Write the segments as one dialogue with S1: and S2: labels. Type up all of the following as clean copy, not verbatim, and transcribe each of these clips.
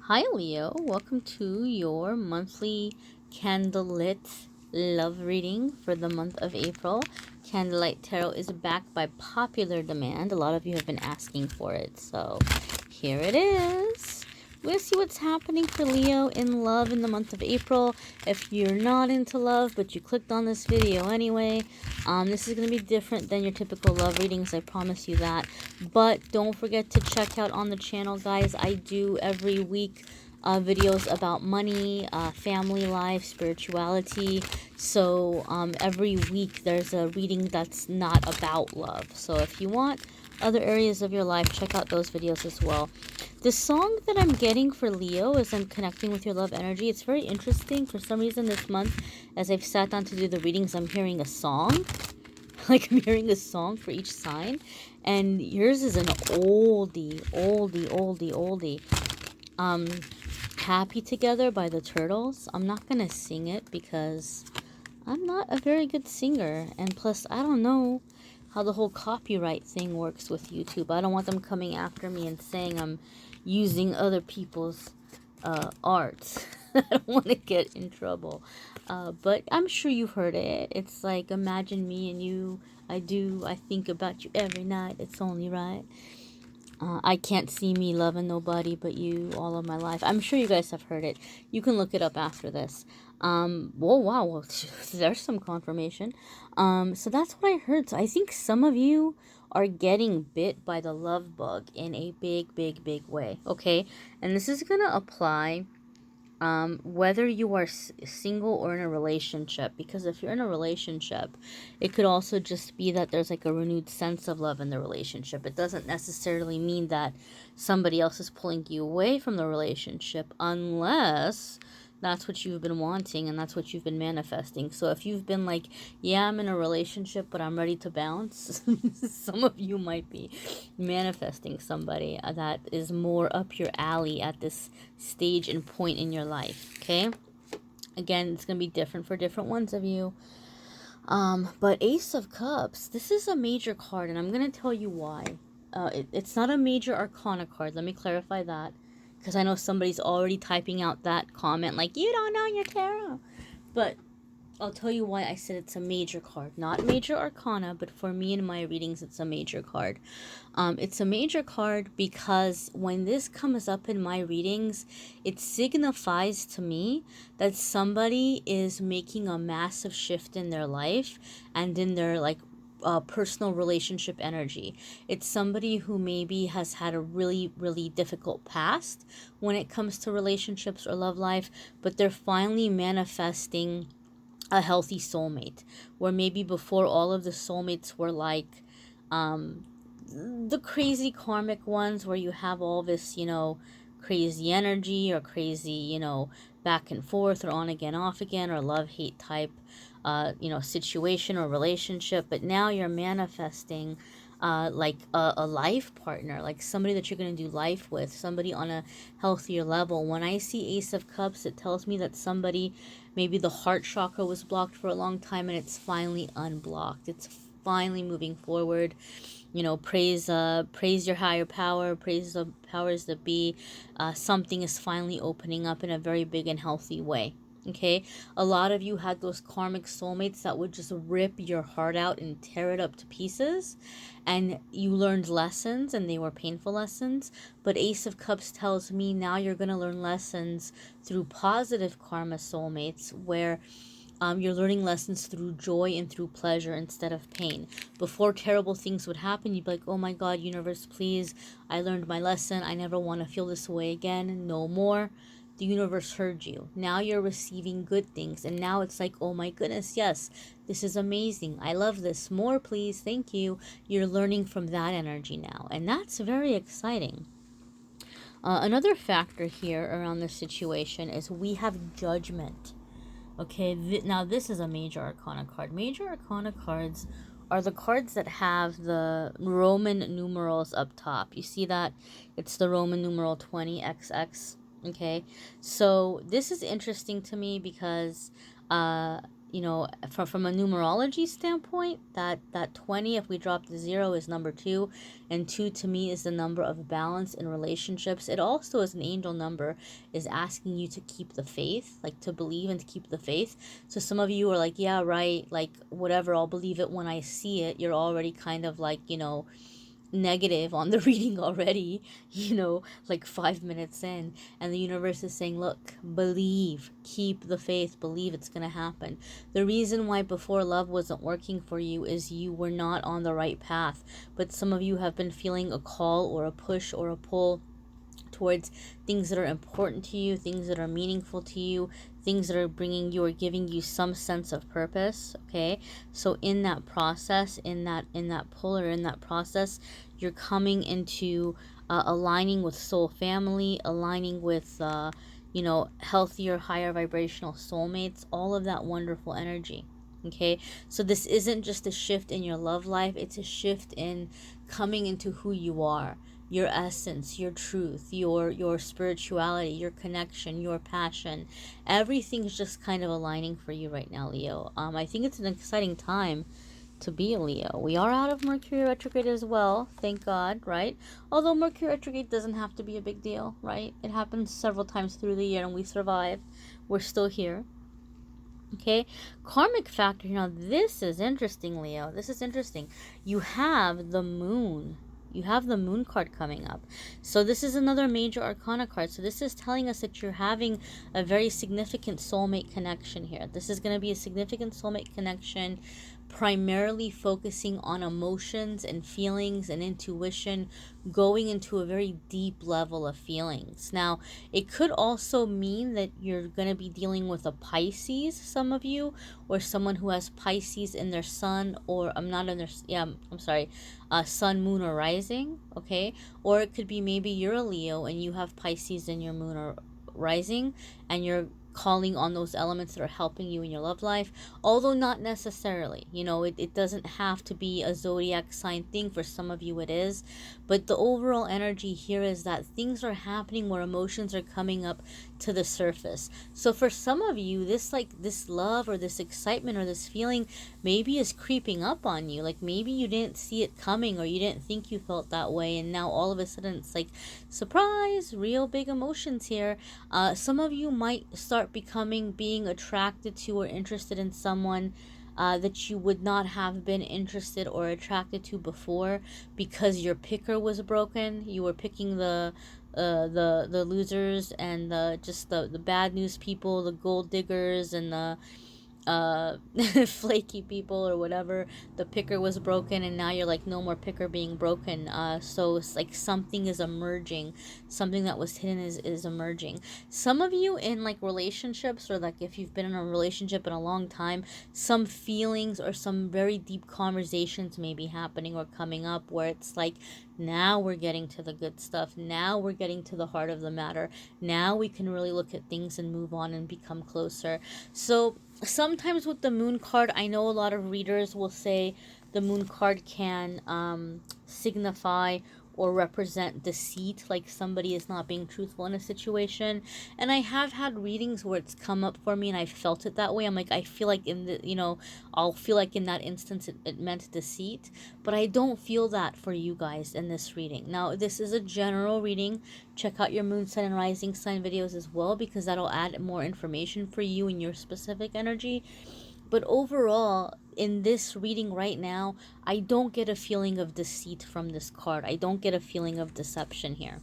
S1: Hi Leo, welcome to your monthly candlelit love reading for the month of April. Candlelight Tarot is back by popular demand. A lot of you have been asking for it, so here it is. We're going to see what's happening for Leo in love in the month of April. If you're not into love, but you clicked on this video anyway, this is going to be different than your typical love readings, I promise you that. But don't forget to check out on the channel, guys. I do every week videos about money, family life, spirituality. So every week there's a reading that's not about love. So if you want other areas of your life, check out those videos as well. The song that I'm getting for Leo as I'm connecting with your love energy, it's very interesting. For some reason this month, as I've sat down to do the readings, I'm hearing a song. Like I'm hearing a song for each sign. And yours is an oldie. Happy Together by the Turtles. I'm not going to sing it because I'm not a very good singer. And plus, I don't know how the whole copyright thing works with YouTube. I don't want them coming after me and saying I'm using other people's art. I don't want to get in trouble. But I'm sure you've heard it. It's like, imagine me and you. I think about you every night. It's only right. I can't see me loving nobody but you all of my life. I'm sure you guys have heard it. You can look it up after this. Whoa, wow. Well, there's some confirmation. So that's what I heard. So I think some of you are getting bit by the love bug in a big way. Okay. And this is going to apply whether you are single or in a relationship, because if you're in a relationship, it could also just be that there's like a renewed sense of love in the relationship. It doesn't necessarily mean that somebody else is pulling you away from the relationship, unless that's what you've been wanting and that's what you've been manifesting. So if you've been like, yeah, I'm in a relationship but I'm ready to bounce, some of you might be manifesting somebody that is more up your alley at this stage and point in your life. Okay, again, it's gonna be different for different ones of you. But Ace of Cups, this is a major card, and I'm gonna tell you why. It's not a major arcana card. Let me clarify that, because I know somebody's already typing out that comment like, you don't know your tarot. But I'll tell you why I said it's a major card. Not major arcana, but for me in my readings, it's a major card. It's a major card because when this comes up in my readings, it signifies to me that somebody is making a massive shift in their life and in their personal relationship energy. It's somebody who maybe has had a really difficult past when it comes to relationships or love life, but they're finally manifesting a healthy soulmate, where maybe before all of the soulmates were like the crazy karmic ones, where you have all this, crazy energy or crazy, back and forth or on again, off again, or love hate type situation or relationship. But now you're manifesting like a life partner, like somebody that you're going to do life with, somebody on a healthier level. When I see Ace of Cups, it tells me that somebody, maybe the heart chakra was blocked for a long time and it's finally unblocked. It's finally moving forward. Praise your higher power, praise the powers that be. Something is finally opening up in a very big and healthy way. Okay, a lot of you had those karmic soulmates that would just rip your heart out and tear it up to pieces, and you learned lessons and they were painful lessons. But Ace of Cups tells me now you're going to learn lessons through positive karma soulmates, where you're learning lessons through joy and through pleasure instead of pain. Before terrible things would happen, you'd be like, oh my God, universe, please, I learned my lesson. I never want to feel this way again. No more. The universe heard you. Now you're receiving good things. And now it's like, oh my goodness, yes, this is amazing. I love this. More, please. Thank you. You're learning from that energy now. And that's very exciting. Another factor here around this situation is we have Judgment. Okay, now this is a major arcana card. Major arcana cards are the cards that have the Roman numerals up top. You see that? It's the Roman numeral 20XX. Okay, so this is interesting to me because you know, from a numerology standpoint, that 20, if we drop the 0, is number 2, and 2 to me is the number of balance in relationships. It also is an angel number, is asking you to keep the faith, like to believe and to keep the faith. So some of you are like, yeah, right, like whatever, I'll believe it when I see it. You're already kind of like, you know, negative on the reading already, you know, like 5 minutes in, and the universe is saying, look, believe, keep the faith, believe it's gonna happen. The reason why before love wasn't working for you is you were not on the right path, but some of you have been feeling a call or a push or a pull towards things that are important to you, things that are meaningful to you, things that are bringing you or giving you some sense of purpose. Okay, so in that process, in that pull, or in that process, you're coming into aligning with soul family, aligning with you know, healthier, higher vibrational soulmates, all of that wonderful energy. Okay, so this isn't just a shift in your love life, it's a shift in coming into who you are, your essence, your truth, your spirituality, your connection, your passion. Everything's just kind of aligning for you right now, Leo. I think it's an exciting time to be a Leo. We are out of Mercury retrograde as well, thank God, right? Although Mercury retrograde doesn't have to be a big deal, right? It happens several times through the year and we survive. We're still here. Okay, karmic factor. Now this is interesting, Leo. This is interesting. You have the moon. You have the moon card coming up. So this is another major arcana card. So this is telling us that you're having a very significant soulmate connection here. This is going to be a significant soulmate connection, primarily focusing on emotions and feelings and intuition, going into a very deep level of feelings. Now, it could also mean that you're going to be dealing with a Pisces, some of you, or someone who has Pisces in their sun, or I'm not in their, yeah, I'm sorry, sun, moon, or rising, okay? Or it could be maybe you're a Leo and you have Pisces in your moon or rising, and you're calling on those elements that are helping you in your love life, although not necessarily, you know, it doesn't have to be a zodiac sign thing. For some of you it is, but the overall energy here is that things are happening where emotions are coming up to the surface. So for some of you, this, like, this love or this excitement or this feeling maybe is creeping up on you. Like maybe you didn't see it coming, or you didn't think you felt that way, and now all of a sudden it's like, surprise, real big emotions here. Some of you might start being attracted to or interested in someone that you would not have been interested or attracted to before, because your picker was broken. You were picking the losers and the bad news people, the gold diggers, and the flaky people or whatever. The picker was broken, and now you're like, no more picker being broken. So it's like something is emerging, something that was hidden is emerging. Some of you in like relationships, or like if you've been in a relationship in a long time, some feelings or some very deep conversations may be happening or coming up where it's like, now we're getting to the good stuff, now we're getting to the heart of the matter, now we can really look at things and move on and become closer. So sometimes with the moon card, I know a lot of readers will say the moon card can signify or represent deceit, like somebody is not being truthful in a situation. And I have had readings where it's come up for me and I felt it that way. I'm like, I feel like in the, you know, I'll feel like in that instance it meant deceit, but I don't feel that for you guys in this reading. Now, this is a general reading. Check out your moon, sun, and rising sign videos as well, because that'll add more information for you and your specific energy. But overall, in this reading right now, I don't get a feeling of deceit from this card. I don't get a feeling of deception here.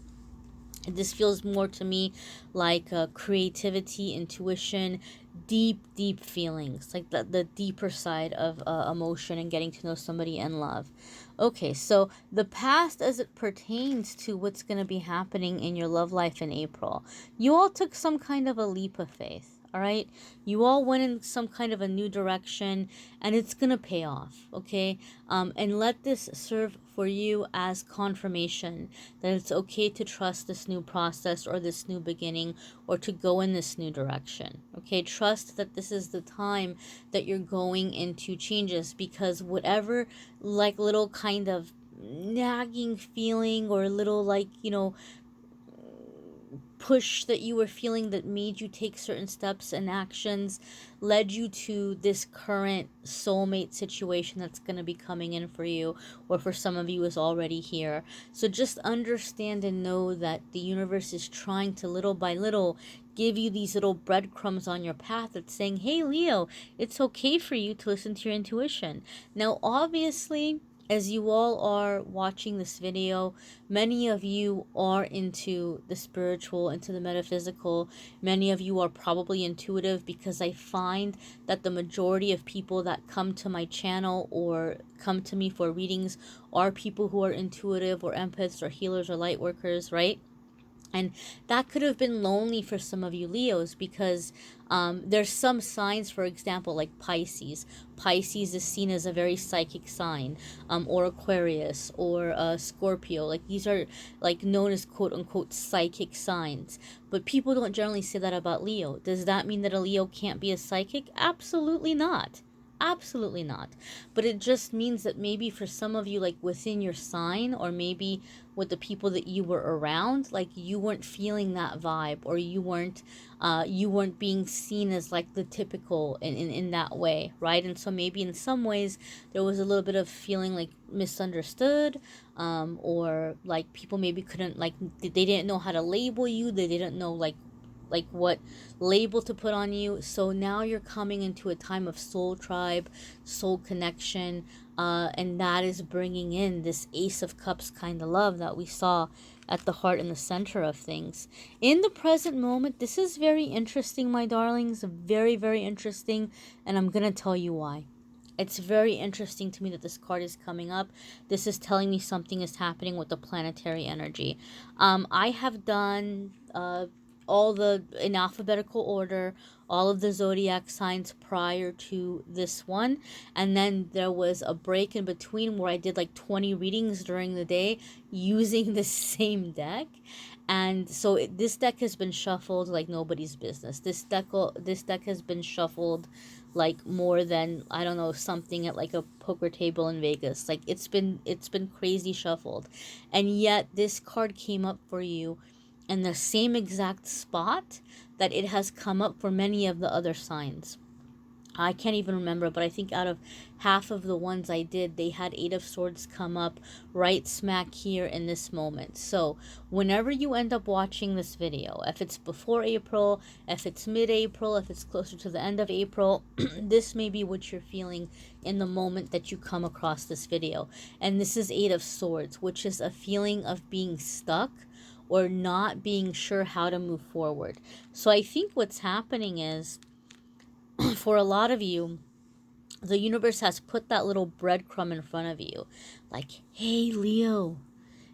S1: This feels more to me like creativity, intuition, deep feelings, like the deeper side of emotion and getting to know somebody and love. Okay, so the past as it pertains to what's going to be happening in your love life in April. You all took some kind of a leap of faith. All right, you all went in some kind of a new direction, and it's gonna pay off. Okay, and let this serve for you as confirmation that it's okay to trust this new process or this new beginning, or to go in this new direction. Okay, trust that this is the time that you're going into changes, because whatever like little kind of nagging feeling or little, like, you know, push that you were feeling that made you take certain steps and actions led you to this current soulmate situation that's going to be coming in for you, or for some of you is already here. So just understand and know that the universe is trying to little by little give you these little breadcrumbs on your path that's saying, hey Leo, it's okay for you to listen to your intuition. Now obviously, as you all are watching this video, many of you are into the spiritual, into the metaphysical. Many of you are probably intuitive, because I find that the majority of people that come to my channel or come to me for readings are people who are intuitive or empaths or healers or light workers, right? And that could have been lonely for some of you Leos, because there's some signs, for example, like Pisces. Pisces is seen as a very psychic sign, or Aquarius, or Scorpio. Like, these are like known as quote unquote psychic signs. But people don't generally say that about Leo. Does that mean that a Leo can't be a psychic? Absolutely not. Absolutely not. But it just means that maybe for some of you, like within your sign, or maybe with the people that you were around, like you weren't feeling that vibe, or you weren't being seen as like the typical in that way, right? And so maybe in some ways there was a little bit of feeling like misunderstood, or like people maybe couldn't, like they didn't know how to label you, they didn't know like what label to put on you. So now you're coming into a time of soul tribe, soul connection, and that is bringing in this Ace of Cups kind of love that we saw at the heart and the center of things. In the present moment, this is very interesting, my darlings, very, very interesting, and I'm gonna tell you why. It's very interesting to me that this card is coming up. This is telling me something is happening with the planetary energy. I have done all in alphabetical order, all of the zodiac signs prior to this one, and then there was a break in between where I did like 20 readings during the day using the same deck. And so this deck has been shuffled like nobody's business. This deck has been shuffled like more than, I don't know, something at like a poker table in Vegas. Like it's been crazy shuffled. And yet this card came up for you in the same exact spot that it has come up for many of the other signs. I can't even remember, but I think out of half of the ones I did, they had Eight of Swords come up right smack here in this moment. So whenever you end up watching this video, if it's before April, if it's mid-April, if it's closer to the end of April, this may be what you're feeling in the moment that you come across this video. And this is Eight of Swords, which is a feeling of being stuck or not being sure how to move forward. So I think what's happening is, for a lot of you, the universe has put that little breadcrumb in front of you. Like, hey, Leo,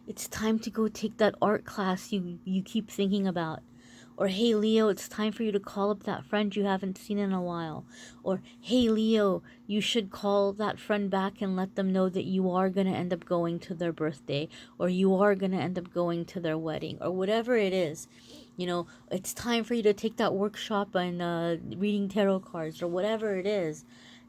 S1: it's time to go take that art class you keep thinking about. Or, hey, Leo, it's time for you to call up that friend you haven't seen in a while. Or, hey, Leo, you should call that friend back and let them know that you are going to end up going to their birthday. Or you are going to end up going to their wedding. Or whatever it is. You know, it's time for you to take that workshop on reading tarot cards. Or whatever it is.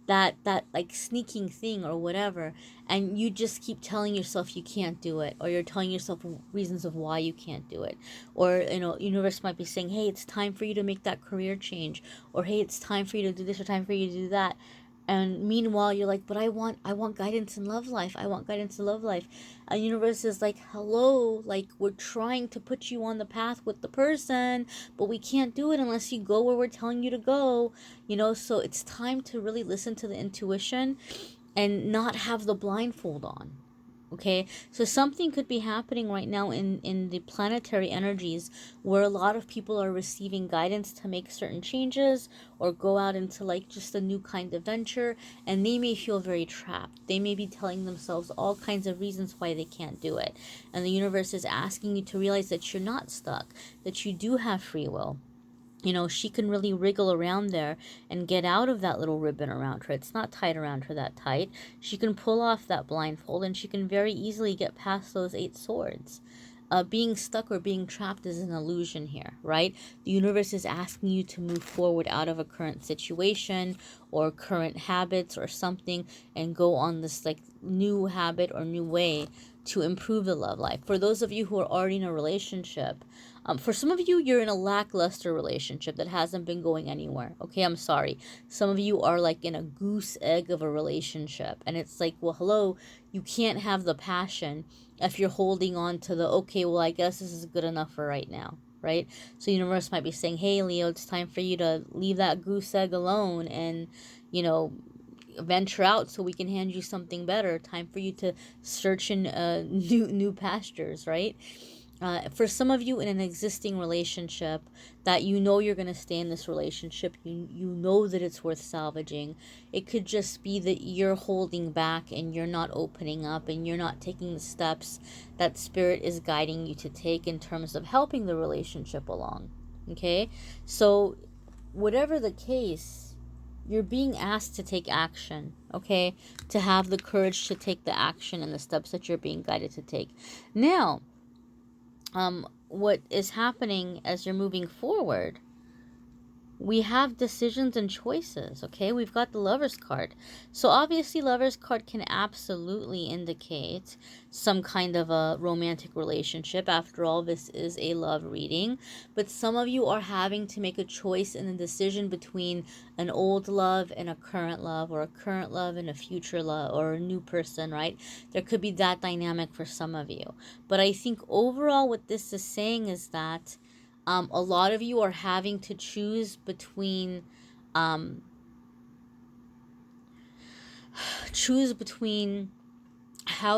S1: That like sneaking thing or whatever, and you just keep telling yourself you can't do it, or you're telling yourself reasons of why you can't do it. Or, you know, universe might be saying, hey, it's time for you to make that career change, or hey, it's time for you to do this, or time for you to do that. And meanwhile, you're like, but I want guidance in love life. I want guidance in love life. And universe is like, hello, like we're trying to put you on the path with the person, but we can't do it unless you go where we're telling you to go. You know, so it's time to really listen to the intuition and not have the blindfold on. Okay, so something could be happening right now in the planetary energies where a lot of people are receiving guidance to make certain changes or go out into like just a new kind of venture, and they may feel very trapped. They may be telling themselves all kinds of reasons why they can't do it. And the universe is asking you to realize that you're not stuck, that you do have free will. You know, she can really wriggle around there and get out of that little ribbon around her. It's not tied around her that tight. She can pull off that blindfold, and she can very easily get past those 8 swords. Being stuck or being trapped is an illusion here, right? The universe is asking you to move forward out of a current situation or current habits or something and go on this like new habit or new way to improve the love life. For those of you who are already in a relationship, for some of you, you're in a lackluster relationship that hasn't been going anywhere. Okay, I'm sorry. Some of you are like in a goose egg of a relationship. And it's like, well, hello, you can't have the passion if you're holding on to the, okay, well, I guess this is good enough for right now. Right? So universe might be saying, hey, Leo, it's time for you to leave that goose egg alone and, you know, venture out so we can hand you something better. Time for you to search in new pastures, right? For some of you in an existing relationship that you know you're going to stay in this relationship, you know that it's worth salvaging. It could just be that you're holding back and you're not opening up and you're not taking the steps that spirit is guiding you to take in terms of helping the relationship along. Okay? So whatever the case, you're being asked to take action, okay? To have the courage to take the action and the steps that you're being guided to take. Now, what is happening as you're moving forward, we have decisions and choices, okay? We've got the Lover's card. So obviously Lover's card can absolutely indicate some kind of a romantic relationship. After all, this is a love reading. But some of you are having to make a choice and a decision between an old love and a current love, or a current love and a future love, or a new person, right? There could be that dynamic for some of you. But I think overall what this is saying is that a lot of you are having to choose between how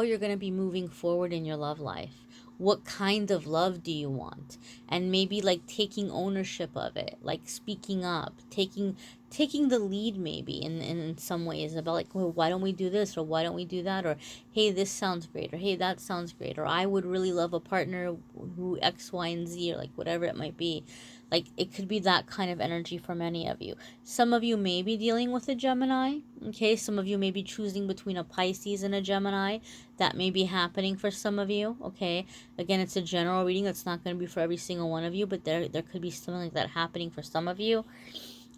S1: you're going to be moving forward in your love life. What kind of love do you want? And maybe like taking ownership of it, like speaking up, taking the lead maybe in some ways about like, well, why don't we do this, or why don't we do that, or hey, this sounds great, or hey, that sounds great, or I would really love a partner who X, Y, and Z, or like whatever it might be. Like it could be that kind of energy for many of you. Some of you may be dealing with a Gemini, okay? Some of you may be choosing between a Pisces and a Gemini. That may be happening for some of you, okay? Again, it's a general reading. It's not going to be for every single one of you, but there could be something like that happening for some of you.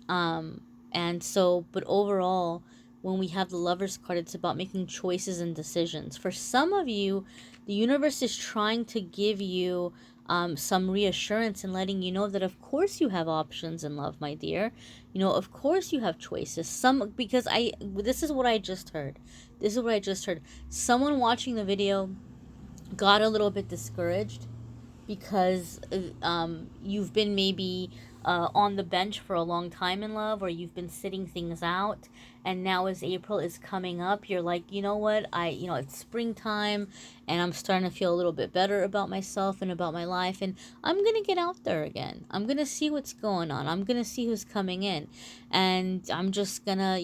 S1: And so, but overall, when we have the Lover's card, it's about making choices and decisions. For some of you, the universe is trying to give you some reassurance and letting you know that of course you have options in love, my dear. You know, of course you have choices. Because this is what I just heard. This is what I just heard. Someone watching the video got a little bit discouraged because you've been maybe on the bench for a long time in love, or you've been sitting things out, and now as April is coming up, you're like, you know what, it's springtime and I'm starting to feel a little bit better about myself and about my life, and I'm gonna get out there again. I'm gonna see what's going on. I'm gonna see who's coming in, and I'm just gonna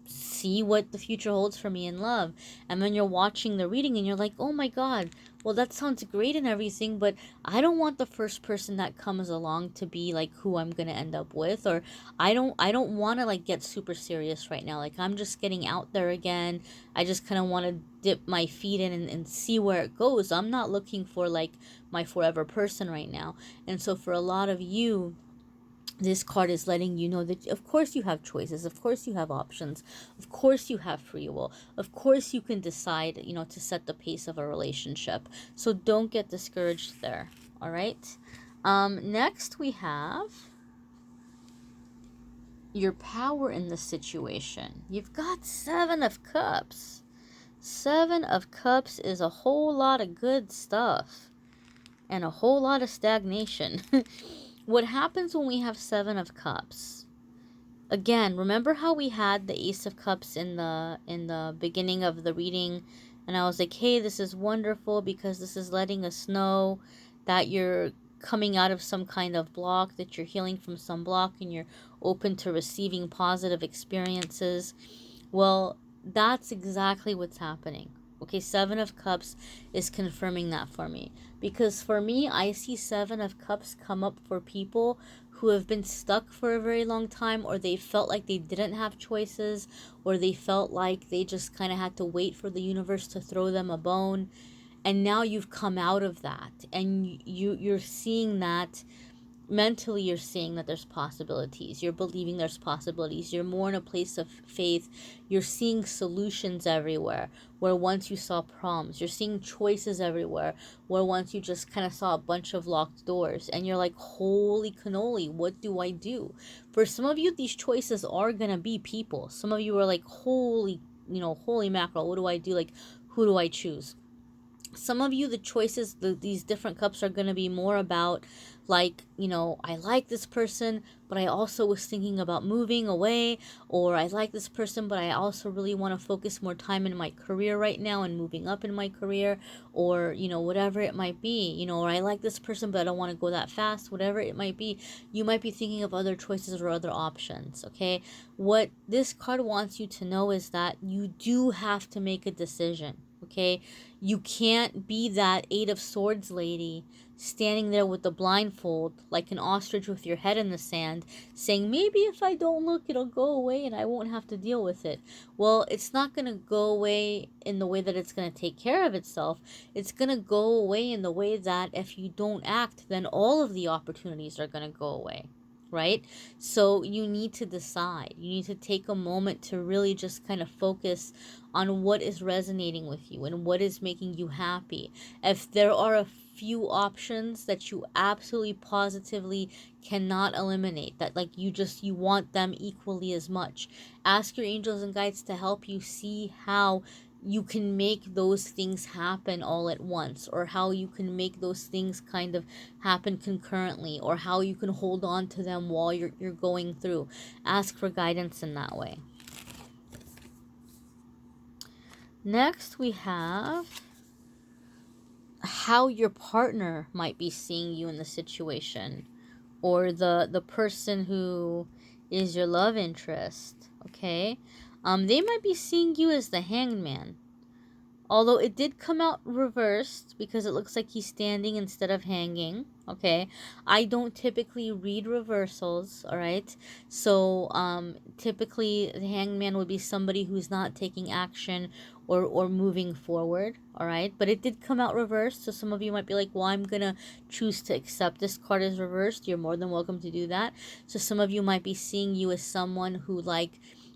S1: see what the future holds for me in love. And then you're watching the reading and you're like, oh my god, well, that sounds great and everything, but I don't want the first person that comes along to be like who I'm gonna end up with, or I don't want to like get super serious right now. Like, I'm just getting out there again. I just kind of want to dip my feet in and see where it goes. I'm not looking for like my forever person right now. And so for a lot of you, this card is letting you know that of course you have choices, of course you have options, of course you have free will, of course you can decide, to set the pace of a relationship. So don't get discouraged there. All right. Next we have your power in the situation. You've got 7 of Cups. 7 of Cups is a whole lot of good stuff and a whole lot of stagnation. What happens when we have 7 of Cups? Again, remember how we had the Ace of Cups in the beginning of the reading, and I was like, hey, this is wonderful because this is letting us know that you're coming out of some kind of block, that you're healing from some block, and you're open to receiving positive experiences. Well, that's exactly what's happening. Okay, 7 of Cups is confirming that for me. Because for me, I see 7 of Cups come up for people who have been stuck for a very long time, or they felt like they didn't have choices, or they felt like they just kind of had to wait for the universe to throw them a bone. And now you've come out of that, and you're seeing that mentally you're seeing that there's possibilities. You're believing there's possibilities. You're more in a place of faith. You're seeing solutions everywhere, where once you saw problems. You're seeing choices everywhere, where once you just kind of saw a bunch of locked doors. And you're like, holy cannoli, what do I do? For some of you, these choices are going to be people. Some of you are like, holy mackerel, what do I do? Like, who do I choose? Some of you, the choices, these different cups are going to be more about like, I like this person, but I also was thinking about moving away, or I like this person, but I also really want to focus more time in my career right now and moving up in my career, or, whatever it might be, or I like this person, but I don't want to go that fast, whatever it might be. You might be thinking of other choices or other options, okay? What this card wants you to know is that you do have to make a decision, okay? You can't be that Eight of Swords lady standing there with the blindfold like an ostrich with your head in the sand saying, maybe if I don't look, it'll go away and I won't have to deal with it. Well, it's not going to go away in the way that it's going to take care of itself. It's going to go away in the way that if you don't act, then all of the opportunities are going to go away. Right? So you need to decide. You need to take a moment to really just kind of focus on what is resonating with you and what is making you happy. If there are a few options that you absolutely positively cannot eliminate, that like you want them equally as much, ask your angels and guides to help you see how you can make those things happen all at once, or how you can make those things kind of happen concurrently, or how you can hold on to them while you're going through. Ask for guidance in that way. Next, we have how your partner might be seeing you in the situation, or the person who is your love interest, okay? They might be seeing you as the Hanged Man. Although it did come out reversed because it looks like he's standing instead of hanging, okay? I don't typically read reversals, all right? So typically the hangman would be somebody who's not taking action or moving forward, all right? But it did come out reversed, so some of you might be like, well, I'm going to choose to accept this card as reversed. You're more than welcome to do that. So some of you might be seeing you as someone who, like,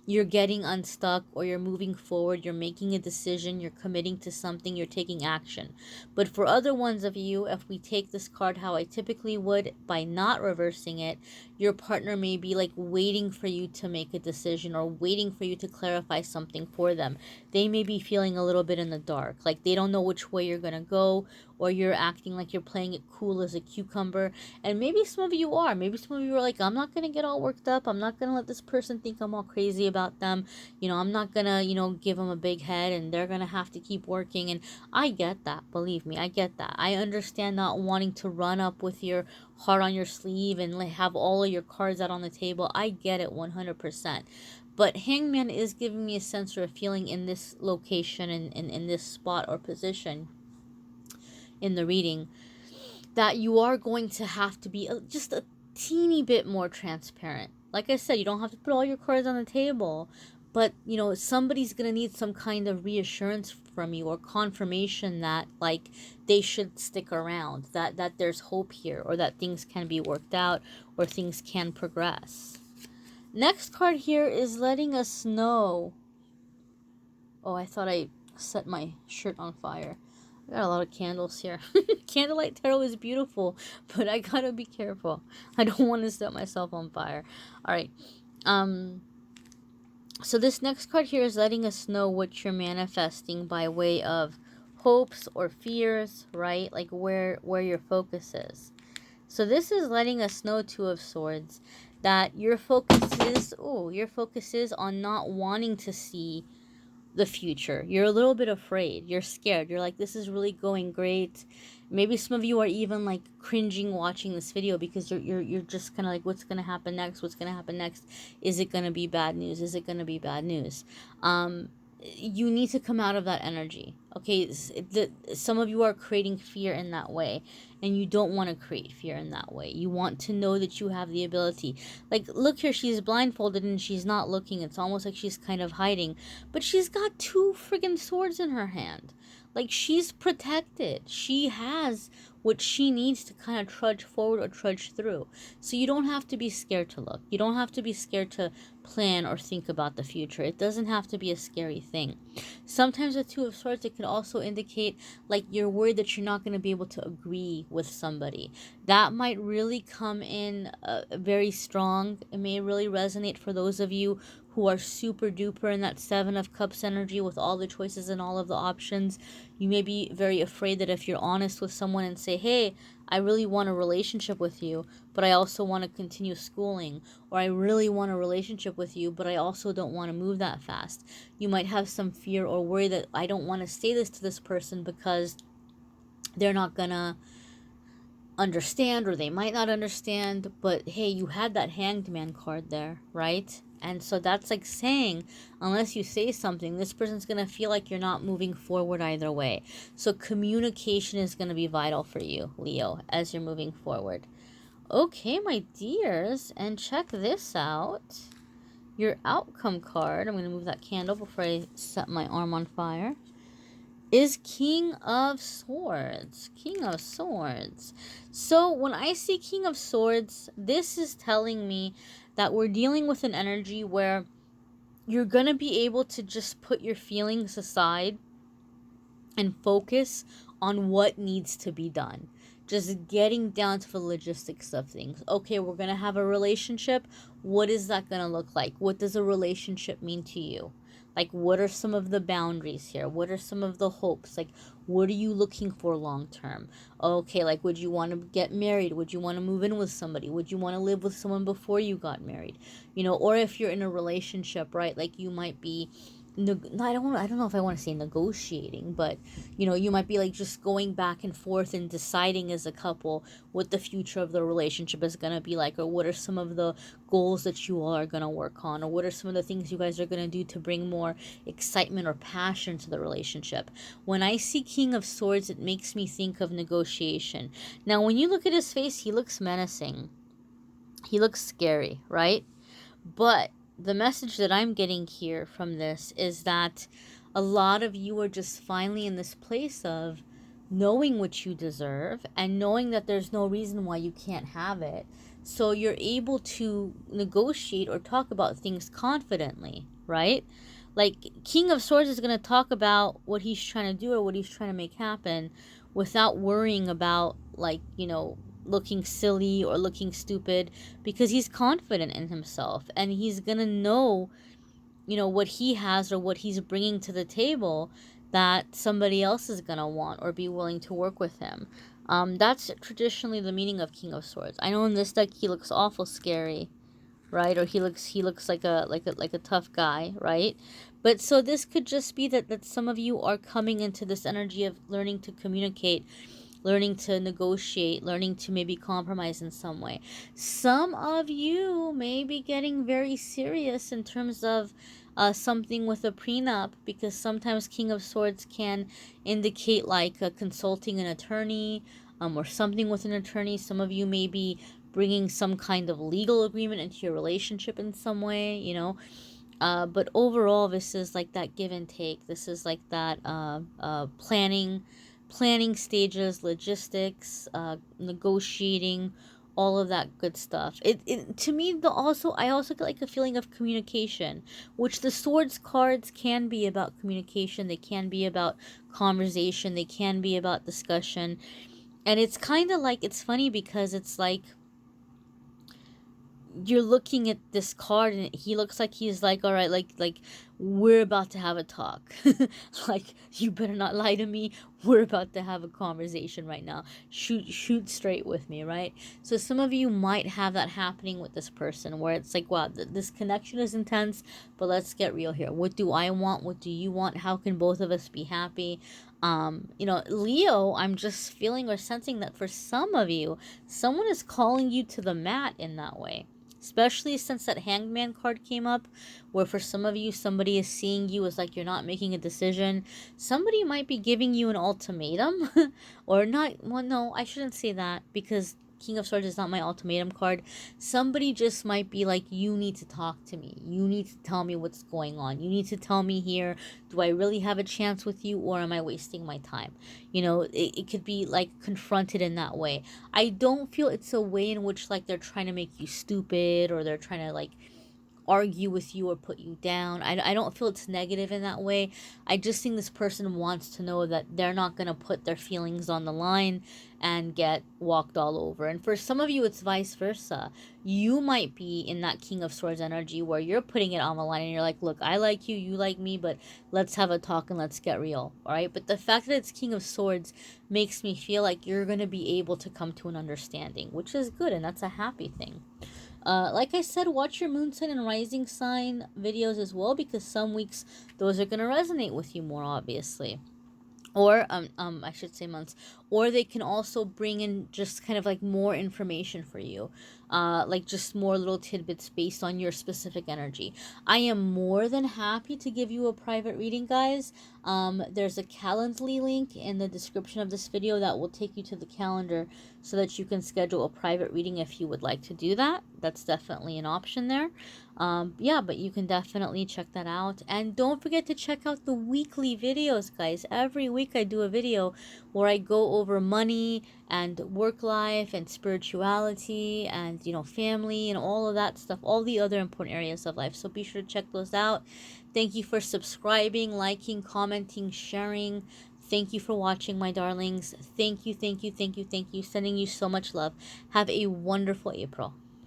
S1: you're getting unstuck, or you're moving forward, you're making a decision, you're committing to something, you're taking action. But for other ones of you, if we take this card how I typically would by not reversing it, your partner may be like waiting for you to make a decision, or waiting for you to clarify something for them. They may be feeling a little bit in the dark, like they don't know which way you're gonna go, or you're acting like you're playing it cool as a cucumber. And maybe some of you are. Maybe some of you are like, I'm not going to get all worked up. I'm not going to let this person think I'm all crazy about them. I'm not going to, give them a big head and they're going to have to keep working. And I get that. Believe me, I get that. I understand not wanting to run up with your heart on your sleeve and have all of your cards out on the table. I get it 100%. But Hangman is giving me a sense or a feeling in this location and in this spot or position in the reading, that you are going to have to be just a teeny bit more transparent. Like I said, you don't have to put all your cards on the table, but somebody's going to need some kind of reassurance from you, or confirmation that like they should stick around, that there's hope here, or that things can be worked out, or things can progress. Next card here is letting us know. Oh, I thought I set my shirt on fire. I got a lot of candles here. Candlelight tarot is beautiful, but I gotta be careful. I don't want to set myself on fire. Alright. So this next card here is letting us know what you're manifesting by way of hopes or fears, right? Like where your focus is. So this is letting us know, Two of Swords, that your focus is on not wanting to see the future. You're a little bit afraid. You're scared. You're like, this is really going great. Maybe some of you are even like cringing watching this video because you're just kind of like, what's going to happen next? What's going to happen next? Is it going to be bad news? Is it going to be bad news? You need to come out of that energy. Okay, some of you are creating fear in that way, and you don't want to create fear in that way. You want to know that you have the ability. Like, look here, she's blindfolded and she's not looking. It's almost like she's kind of hiding, but she's got two friggin' swords in her hand. Like, she's protected. She has what she needs to kind of trudge forward or trudge through. So you don't have to be scared to look. You don't have to be scared to plan or think about the future. It doesn't have to be a scary thing. Sometimes with Two of Swords, it can also indicate like you're worried that you're not going to be able to agree with somebody. That might really come in very strong. It may really resonate for those of you who are super duper in that Seven of Cups energy with all the choices and all of the options. You may be very afraid that if you're honest with someone and say, hey, I really want a relationship with you, but I also want to continue schooling, or I really want a relationship with you, but I also don't want to move that fast. You might have some fear or worry that I don't want to say this to this person because they're not gonna understand, or they might not understand. But hey, you had that Hanged Man card there, right? And so that's like saying, unless you say something, this person's going to feel like you're not moving forward either way. So communication is going to be vital for you, Leo, as you're moving forward. Okay, my dears, and check this out. Your outcome card, I'm going to move that candle before I set my arm on fire, is King of Swords. King of Swords. So when I see King of Swords, this is telling me that we're dealing with an energy where you're going to be able to just put your feelings aside and focus on what needs to be done. Just getting down to the logistics of things. Okay, we're going to have a relationship. What is that going to look like? What does a relationship mean to you? Like, what are some of the boundaries here? What are some of the hopes? Like, what are you looking for long term? Okay, like, would you want to get married? Would you want to move in with somebody? Would you want to live with someone before you got married? You know, or if you're in a relationship, right? Like, you might be, I don't know if I want to say negotiating, but you know, you might be like just going back and forth and deciding as a couple what the future of the relationship is going to be like, or what are some of the goals that you all are going to work on, or what are some of the things you guys are going to do to bring more excitement or passion to the relationship. When I see King of Swords, it makes me think of negotiation. Now, when you look at his face, he looks menacing. He looks scary, right? But the message that I'm getting here from this is that a lot of you are just finally in this place of knowing what you deserve and knowing that there's no reason why you can't have it. So you're able to negotiate or talk about things confidently, right? Like, King of Swords is going to talk about what he's trying to do or what he's trying to make happen without worrying about, like, you know, looking silly or looking stupid, because he's confident in himself and he's going to know, you know, what he has or what he's bringing to the table that somebody else is going to want or be willing to work with him. That's traditionally the meaning of King of Swords. I know in this deck he looks awful scary, right? Or he looks like a tough guy, right? But so this could just be that some of you are coming into this energy of learning to communicate, learning to negotiate, learning to maybe compromise in some way. Some of you may be getting very serious in terms of something with a prenup, because sometimes King of Swords can indicate like consulting an attorney, or something with an attorney. Some of you may be bringing some kind of legal agreement into your relationship in some way, you know. But overall, this is like that give and take. This is like that planning stages, logistics, negotiating, all of that good stuff. It to me, I also get like a feeling of communication, which the Swords cards can be about communication. They can be about conversation. They can be about discussion. And it's kind of like, it's funny because it's like you're looking at this card and he looks like he's like, all right, like we're about to have a talk. Like, you better not lie to me. We're about to have a conversation right now. Shoot straight with me, right? So some of you might have that happening with this person where it's like, wow, this connection is intense, but let's get real here. What do I want? What do you want? How can both of us be happy? You know, Leo, I'm just feeling or sensing that for some of you, someone is calling you to the mat in that way. Especially since that Hanged Man card came up, where for some of you, somebody is seeing you as like you're not making a decision. Somebody might be giving you an ultimatum, or not. Well, no, I shouldn't say that, because King of Swords is not my ultimatum card. Somebody just might be like, you need to talk to me. You need to tell me what's going on. You need to tell me here, do I really have a chance with you, or am I wasting my time? You know, it could be like confronted in that way. I don't feel it's a way in which like they're trying to make you stupid, or they're trying to like argue with you or put you down. I don't feel it's negative in that way. I just think this person wants to know that they're not going to put their feelings on the line and get walked all over. And for some of you, it's vice versa. You might be in that King of Swords energy where you're putting it on the line and you're like, look, I like you, you like me, but let's have a talk and let's get real. All right. But the fact that it's King of Swords makes me feel like you're going to be able to come to an understanding, which is good. And that's a happy thing. Like I said, watch your moon sign and rising sign videos as well, because some weeks those are going to resonate with you more, obviously. Or I should say months. Or they can also bring in just kind of like more information for you, like just more little tidbits based on your specific energy. I am more than happy to give you a private reading, guys. There's a Calendly link in the description of this video that will take you to the calendar so that you can schedule a private reading if you would like to do that. That's definitely an option there. Yeah, but you can definitely check that out. And don't forget to check out the weekly videos, guys. Every week I do a video where I go over money and work life and spirituality and, you know, family and all of that stuff, all the other important areas of life. So be sure to check those out. Thank you for subscribing, liking, commenting, sharing. Thank you for watching, my darlings. Thank you, thank you, thank you, thank you. Sending you so much love. Have a wonderful April.